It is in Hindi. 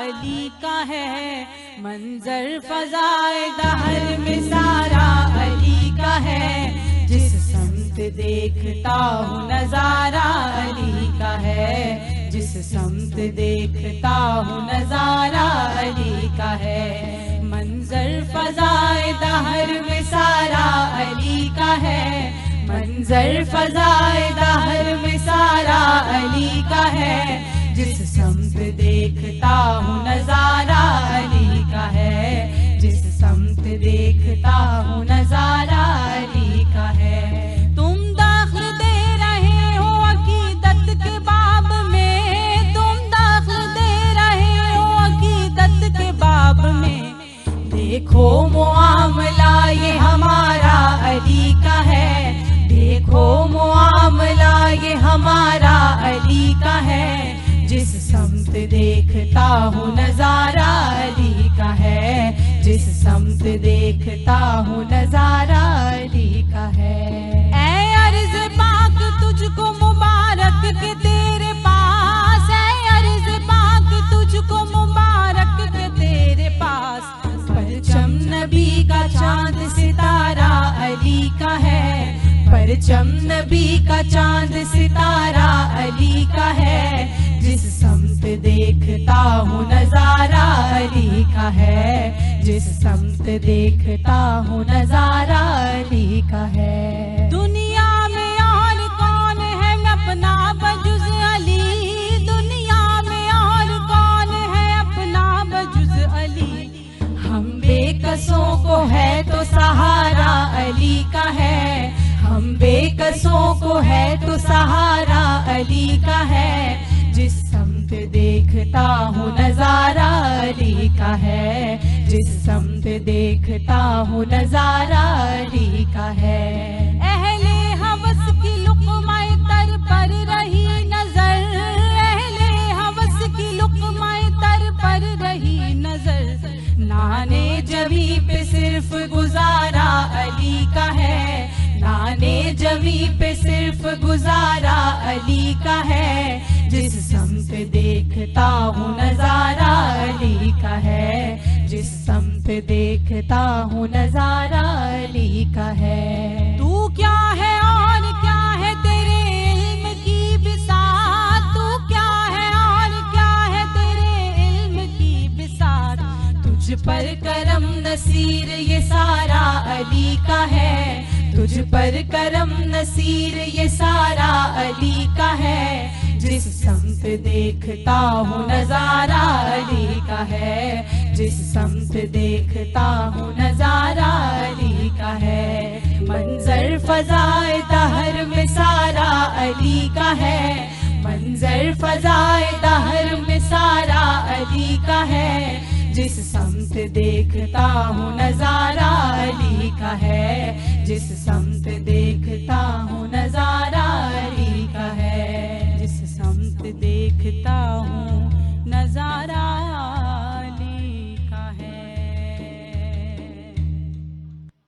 अली का है, मंजर फजाए दहर में सारा अली का है। जिस समत देखता हूँ नजारा अली का है, जिस समत देखता हूँ नजारा अली का है। मंजर फजाए दहर में सारा अली का है, मंजर फजाए दहर में सारा अली का है। जिस समत देखता हूँ नजारा अली का है, जिस समत देखता हूँ नजारा अली का है। तुम दाखिल दे रहे हो अकीदत के बाब में, तुम दाखिल दे रहे हो अकीदत के बाब में। देखो मुआमला ये हमारा अली का है, देखो मुआमला ये हमारा अली का है। जिस समत देखता हूँ नजारा अली का है, जिस समत देखता हूँ नजारा अली का है। ऐ अर्ज़ पाक तुझको मुबारक के तेरे पास, ऐ अर्ज़ पाक तुझको मुबारक के तेरे पास। परचम नबी का चांद सितारा अली का है, परचम नबी का चांद सितारा अली का है। जिस समत देखता हूँ नजारा अली का है, जिस समत देखता हूँ नजारा अली का है। दुनिया में और कौन है अपना बजुज़ अली, दुनिया में और कौन है अपना बजुज़ अली। हम बेकसों को है तो सहारा अली का है, हम बेकसों को है तो सहारा अली का है। जिस समत देखता हूँ नजारा अली का है, जिस समत देखता हूँ नजारा अली का है। अहले हवस की लुक़माए तर पर रही नजर, अहले हवस की लुक़माए तर पर रही नजर। नाने जमी पे सिर्फ गुजारा अली का है, नाने जमी पे सिर्फ गुजारा अली का है। जिस समत देखता हूँ नजारा अली का है, जिस समत देखता हूँ नजारा अली का है। तू क्या है और क्या है तेरे इल्म की बिसात, तू क्या है और क्या है तेरे इल्म की बिसात। तुझ पर करम नसीर ये सारा अली का है, तुझ पर करम नसीर ये सारा अली का है। जिस समत देखता हूँ नजारा अली का है, जिस समत देखता हूँ नजारा अली का है। मंजर फजाए दहर में सारा अली का है, मंजर फजाए दहर में सारा अली का है। जिस समत देखता हूँ नजारा अली का है, जिस समत देखता हूँ नजारा अली का है, जिस समत देखता